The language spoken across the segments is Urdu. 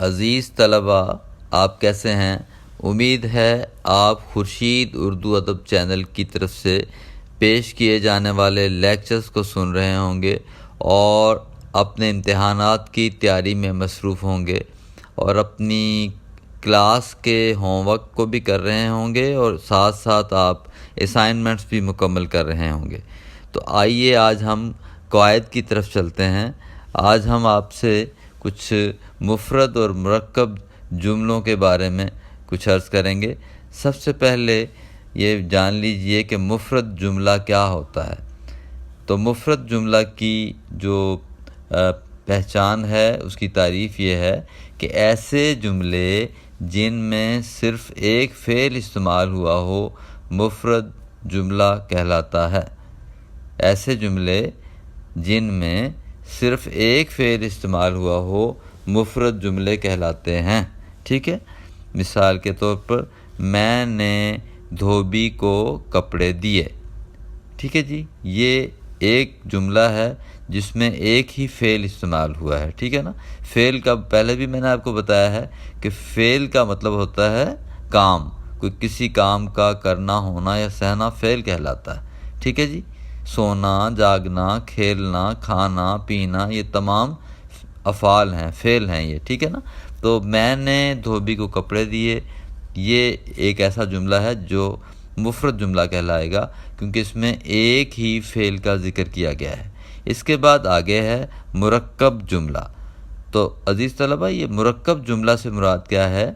عزیز طلبہ، آپ کیسے ہیں؟ امید ہے آپ خورشید اردو ادب چینل کی طرف سے پیش کیے جانے والے لیکچرز کو سن رہے ہوں گے اور اپنے امتحانات کی تیاری میں مصروف ہوں گے اور اپنی کلاس کے ہوم ورک کو بھی کر رہے ہوں گے اور ساتھ ساتھ آپ اسائنمنٹس بھی مکمل کر رہے ہوں گے۔ تو آئیے آج ہم قواعد کی طرف چلتے ہیں۔ آج ہم آپ سے کچھ مفرد اور مرکب جملوں کے بارے میں کچھ عرض کریں گے۔ سب سے پہلے یہ جان لیجئے کہ مفرد جملہ کیا ہوتا ہے۔ تو مفرد جملہ کی جو پہچان ہے، اس کی تعریف یہ ہے کہ ایسے جملے جن میں صرف ایک فعل استعمال ہوا ہو مفرد جملہ کہلاتا ہے۔ ایسے جملے جن میں صرف ایک فعل استعمال ہوا ہو مفرد جملے کہلاتے ہیں، ٹھیک ہے؟ مثال کے طور پر میں نے دھوبی کو کپڑے دیے، ٹھیک ہے جی، یہ ایک جملہ ہے جس میں ایک ہی فعل استعمال ہوا ہے، ٹھیک ہے نا؟ فعل کا پہلے بھی میں نے آپ کو بتایا ہے کہ فعل کا مطلب ہوتا ہے کام، کوئی کسی کام کا کرنا، ہونا یا سہنا فعل کہلاتا ہے، ٹھیک ہے جی؟ سونا، جاگنا، کھیلنا، کھانا، پینا، یہ تمام افعال ہیں، فعل ہیں یہ، ٹھیک ہے نا؟ تو میں نے دھوبی کو کپڑے دیے، یہ ایک ایسا جملہ ہے جو مفرد جملہ کہلائے گا کیونکہ اس میں ایک ہی فعل کا ذکر کیا گیا ہے۔ اس کے بعد آگے ہے مرکب جملہ۔ تو عزیز طلبہ، یہ مرکب جملہ سے مراد کیا ہے؟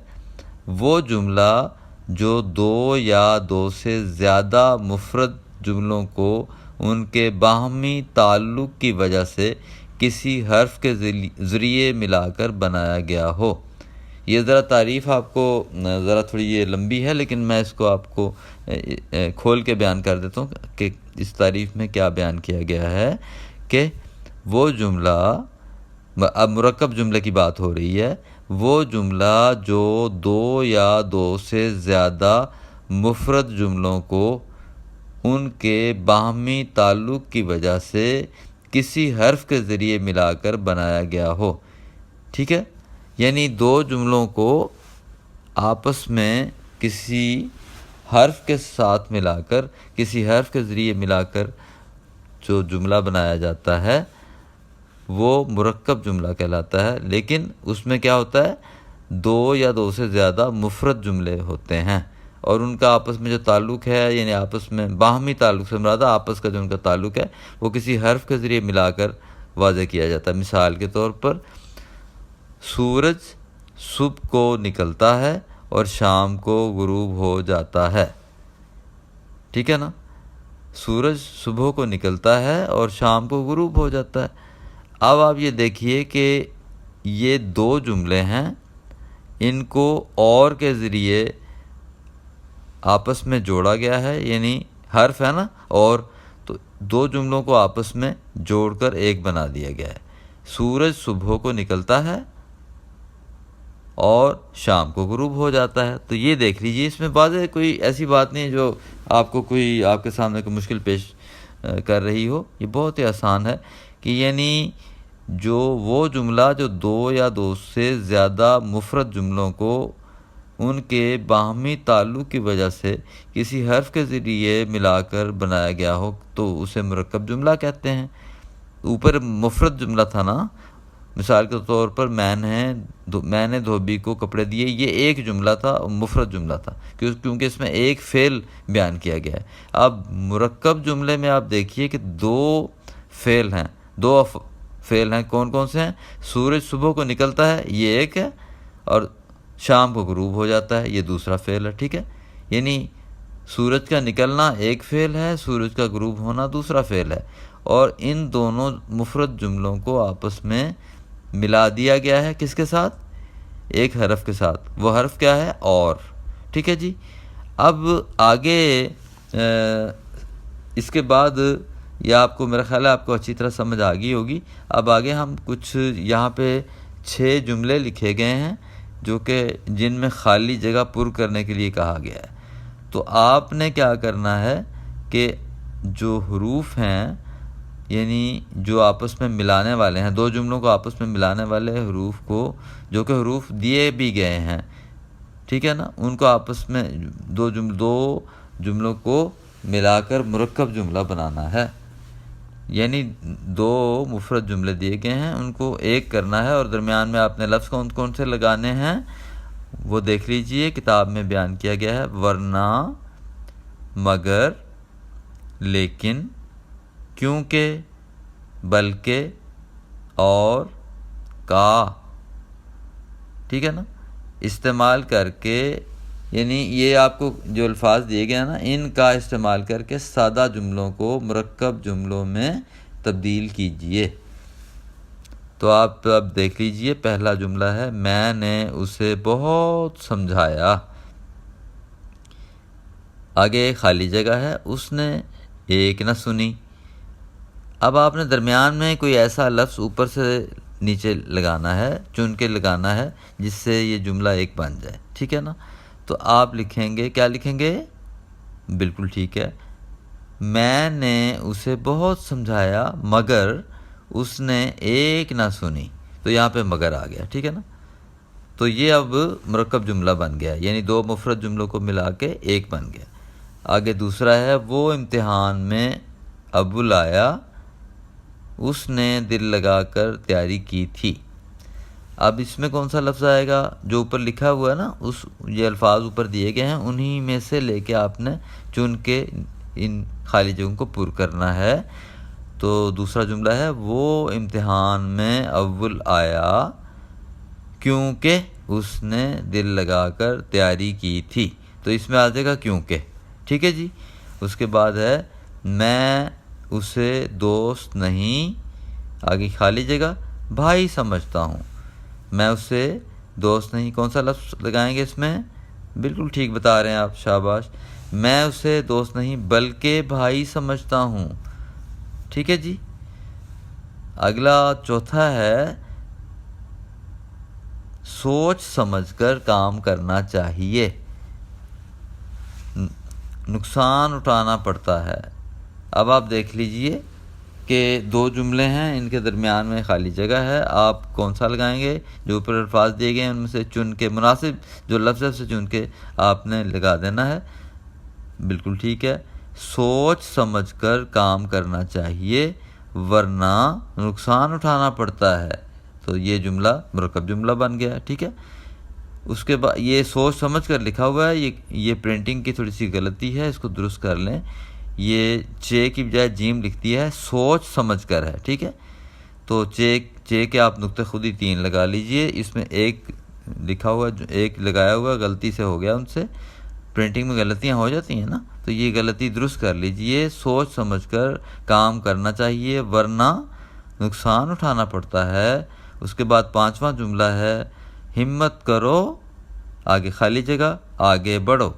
وہ جملہ جو دو یا دو سے زیادہ مفرد جملوں کو ان کے باہمی تعلق کی وجہ سے کسی حرف کے ذریعے ملا کر بنایا گیا ہو۔ یہ ذرا تعریف آپ کو ذرا تھوڑی یہ لمبی ہے، لیکن میں اس کو آپ کو کھول کے بیان کر دیتا ہوں کہ اس تعریف میں کیا بیان کیا گیا ہے کہ وہ جملہ، اب مرکب جملے کی بات ہو رہی ہے، وہ جملہ جو دو یا دو سے زیادہ مفرد جملوں کو ان کے باہمی تعلق کی وجہ سے کسی حرف کے ذریعے ملا کر بنایا گیا ہو، ٹھیک ہے؟ یعنی دو جملوں کو آپس میں کسی حرف کے ساتھ ملا کر، کسی حرف کے ذریعے ملا کر جو جملہ بنایا جاتا ہے وہ مرکب جملہ کہلاتا ہے۔ لیکن اس میں کیا ہوتا ہے؟ دو یا دو سے زیادہ مفرد جملے ہوتے ہیں اور ان کا آپس میں جو تعلق ہے، یعنی آپس میں باہمی تعلق سے مراد آپس کا جو ان کا تعلق ہے وہ کسی حرف کے ذریعے ملا کر واضح کیا جاتا ہے۔ مثال کے طور پر سورج صبح کو نکلتا ہے اور شام کو غروب ہو جاتا ہے، ٹھیک ہے نا؟ سورج صبح کو نکلتا ہے اور شام کو غروب ہو جاتا ہے۔ اب آپ یہ دیکھیے کہ یہ دو جملے ہیں، ان کو اور کے ذریعے آپس میں جوڑا گیا ہے، یعنی حرف ہے نا اور، تو دو جملوں کو آپس میں جوڑ کر ایک بنا دیا گیا ہے۔ سورج صبح کو نکلتا ہے اور شام کو غروب ہو جاتا ہے۔ تو یہ دیکھ لیجیے، اس میں واضح کوئی ایسی بات نہیں ہے جو آپ کو کوئی آپ کے سامنے کوئی مشکل پیش کر رہی ہو، یہ بہت ہی آسان ہے کہ یعنی جو وہ جملہ جو دو یا دو سے زیادہ مفرد جملوں کو ان کے باہمی تعلق کی وجہ سے کسی حرف کے ذریعے ملا کر بنایا گیا ہو تو اسے مرکب جملہ کہتے ہیں۔ اوپر مفرد جملہ تھا نا، مثال کے طور پر میں نے دھوبی کو کپڑے دیے، یہ ایک جملہ تھا، مفرد جملہ تھا کیونکہ اس میں ایک فعل بیان کیا گیا ہے۔ اب مرکب جملے میں آپ دیکھیے کہ دو فعل ہیں، دو فعل ہیں، کون کون سے ہیں؟ سورج صبح کو نکلتا ہے، یہ ایک ہے، اور شام کو غروب ہو جاتا ہے، یہ دوسرا فعل ہے، ٹھیک ہے؟ یعنی سورج کا نکلنا ایک فعل ہے، سورج کا غروب ہونا دوسرا فعل ہے، اور ان دونوں مفرد جملوں کو آپس میں ملا دیا گیا ہے، کس کے ساتھ؟ ایک حرف کے ساتھ۔ وہ حرف کیا ہے؟ اور، ٹھیک ہے جی؟ اب آگے اس کے بعد یہ آپ کو، میرا خیال ہے آپ کو اچھی طرح سمجھ آ گئی ہوگی۔ اب آگے ہم کچھ یہاں پہ 6 جملے لکھے گئے ہیں جو کہ جن میں خالی جگہ پر کرنے کے لیے کہا گیا ہے۔ تو آپ نے کیا کرنا ہے کہ جو حروف ہیں یعنی جو آپس میں ملانے والے ہیں، دو جملوں کو آپس میں ملانے والے حروف کو، جو کہ حروف دیے بھی گئے ہیں، ٹھیک ہے نا، ان کو آپس میں دو جملوں کو ملا کر مرکب جملہ بنانا ہے۔ یعنی دو مفرد جملے دیے گئے ہیں، ان کو ایک کرنا ہے، اور درمیان میں آپ نے لفظ کون کون سے لگانے ہیں وہ دیکھ لیجئے، کتاب میں بیان کیا گیا ہے۔ ورنہ، مگر، لیکن، کیونکہ، بلکہ، اور، کا، ٹھیک ہے نا، استعمال کر کے، یعنی یہ آپ کو جو الفاظ دیے گئے ہیں نا، ان کا استعمال کر کے سادہ جملوں کو مرکب جملوں میں تبدیل کیجئے۔ تو آپ اب دیکھ لیجئے، پہلا جملہ ہے، میں نے اسے بہت سمجھایا۔ آگے خالی جگہ ہے، اس نے ایک نہ سنی۔ اب آپ نے درمیان میں کوئی ایسا لفظ اوپر سے نیچے لگانا ہے، چن کے لگانا ہے، جس سے یہ جملہ ایک بن جائے، ٹھیک ہے نا۔ تو آپ لکھیں گے، کیا لکھیں گے؟ بالکل ٹھیک ہے، میں نے اسے بہت سمجھایا مگر اس نے ایک نہ سنی۔ تو یہاں پہ مگر آ گیا، ٹھیک ہے نا۔ تو یہ اب مرکب جملہ بن گیا، یعنی دو مفرد جملوں کو ملا کے ایک بن گیا۔ آگے دوسرا ہے، وہ امتحان میں اول آیا، اس نے دل لگا کر تیاری کی تھی۔ اب اس میں کون سا لفظ آئے گا؟ جو اوپر لکھا ہوا ہے نا، یہ الفاظ اوپر دیے گئے ہیں، انہی میں سے لے کے آپ نے چن کے ان خالی جگہوں کو پر کرنا ہے۔ تو دوسرا جملہ ہے، وہ امتحان میں اول آیا کیونکہ اس نے دل لگا کر تیاری کی تھی۔ تو اس میں آ جائے گا کیونکہ، ٹھیک ہے جی۔ اس کے بعد ہے، میں اسے دوست نہیں، آگے خالی جگہ، بھائی سمجھتا ہوں۔ میں اسے دوست نہیں، کون سا لفظ لگائیں گے اس میں؟ بالکل ٹھیک بتا رہے ہیں آپ، شاباش۔ میں اسے دوست نہیں بلکہ بھائی سمجھتا ہوں، ٹھیک ہے جی۔ اگلا چوتھا ہے، سوچ سمجھ کر کام کرنا چاہیے، نقصان اٹھانا پڑتا ہے۔ اب آپ دیکھ لیجئے کہ دو جملے ہیں، ان کے درمیان میں خالی جگہ ہے، آپ کون سا لگائیں گے؟ جو اوپر الفاظ دیے گئے ہیں ان میں سے چن کے، مناسب جو لفظ ہے اسے چن کے آپ نے لگا دینا ہے۔ بالکل ٹھیک ہے، سوچ سمجھ کر کام کرنا چاہیے ورنہ نقصان اٹھانا پڑتا ہے۔ تو یہ جملہ مرکب جملہ بن گیا، ٹھیک ہے۔ اس کے بعد یہ سوچ سمجھ کر لکھا ہوا ہے، یہ پرنٹنگ کی تھوڑی سی غلطی ہے، اس کو درست کر لیں۔ یہ چے کی بجائے جیم لکھتی ہے، سوچ سمجھ کر ہے، ٹھیک ہے۔ تو چے کے آپ نقطہ خودی 3 لگا لیجئے، اس میں ایک لکھا ہوا، ایک لگایا ہوا غلطی سے ہو گیا، ان سے پرنٹنگ میں غلطیاں ہو جاتی ہیں نا، تو یہ غلطی درست کر لیجئے، سوچ سمجھ کر کام کرنا چاہیے ورنہ نقصان اٹھانا پڑتا ہے۔ اس کے بعد 5واں جملہ ہے، ہمت کرو، آگے خالی جگہ، آگے بڑھو،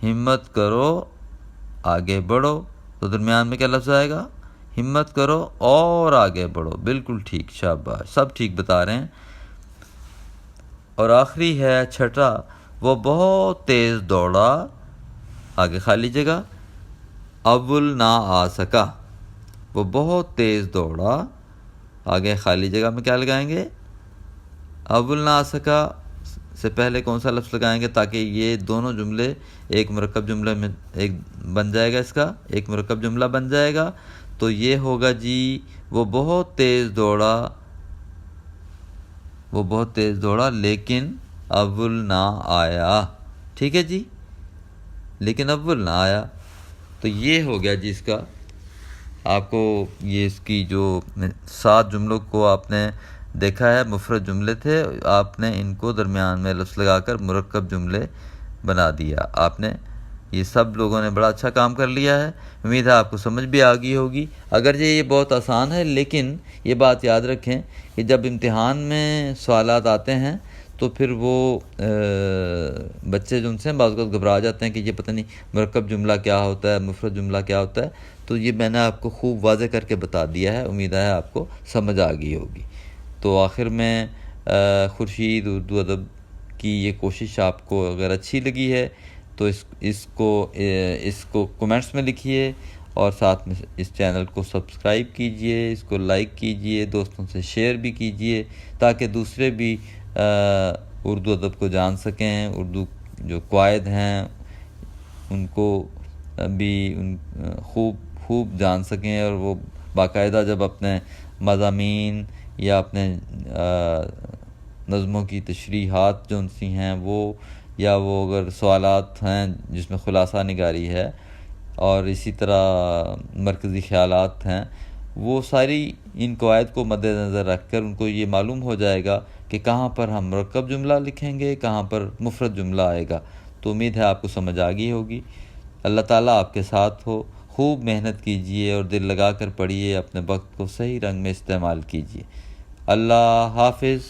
ہمت کرو، آگے بڑھو۔ تو درمیان میں کیا لفظ آئے گا؟ ہمت کرو اور آگے بڑھو، بالکل ٹھیک، شاباش، سب ٹھیک بتا رہے ہیں۔ اور آخری ہے چھٹا، وہ بہت تیز دوڑا، آگے خالی جگہ، اول نہ آ سکا۔ وہ بہت تیز دوڑا، آگے خالی جگہ میں کیا لگائیں گے؟ اول نہ آ سکا سے پہلے کون سا لفظ لگائیں گے تاکہ یہ دونوں جملے ایک مرکب جملے میں ایک بن جائے گا، اس کا ایک مرکب جملہ بن جائے گا۔ تو یہ ہوگا جی، وہ بہت تیز دوڑا، وہ بہت تیز دوڑا لیکن اول نہ آیا، ٹھیک ہے جی، لیکن اول نہ آیا۔ تو یہ ہو گیا جی اس کا، آپ کو یہ اس کی جو 7 جملوں کو آپ نے دیکھا ہے، مفرد جملے تھے، آپ نے ان کو درمیان میں لفظ لگا کر مرکب جملے بنا دیا۔ آپ نے یہ سب لوگوں نے بڑا اچھا کام کر لیا ہے، امید ہے آپ کو سمجھ بھی آ گئی ہوگی۔ اگرچہ یہ بہت آسان ہے، لیکن یہ بات یاد رکھیں کہ جب امتحان میں سوالات آتے ہیں تو پھر وہ بچے جو ان سے بعض اوقات گھبرا جاتے ہیں کہ یہ پتہ نہیں مرکب جملہ کیا ہوتا ہے، مفرد جملہ کیا ہوتا ہے۔ تو یہ میں نے آپ کو خوب واضح کر کے بتا دیا ہے، امید ہے آپ کو سمجھ آ گئی ہوگی۔ تو آخر میں خورشید اردو ادب کی یہ کوشش آپ کو اگر اچھی لگی ہے تو اس کو کمنٹس میں لکھیے، اور ساتھ میں اس چینل کو سبسکرائب کیجئے، اس کو لائک کیجئے، دوستوں سے شیئر بھی کیجئے تاکہ دوسرے بھی اردو ادب کو جان سکیں، اردو جو قواعد ہیں ان کو بھی خوب جان سکیں، اور وہ باقاعدہ جب اپنے مضامین یا اپنے نظموں کی تشریحات جو ان سی ہیں وہ، یا وہ اگر سوالات ہیں جس میں خلاصہ نگاری ہے، اور اسی طرح مرکزی خیالات ہیں، وہ ساری ان قواعد کو مد نظر رکھ کر ان کو یہ معلوم ہو جائے گا کہ کہاں پر ہم مرکب جملہ لکھیں گے، کہاں پر مفرد جملہ آئے گا۔ تو امید ہے آپ کو سمجھ آ گئی ہوگی۔ اللہ تعالیٰ آپ کے ساتھ ہو، خوب محنت کیجئے اور دل لگا کر پڑھیے، اپنے وقت کو صحیح رنگ میں استعمال کیجئے۔ اللہ حافظ۔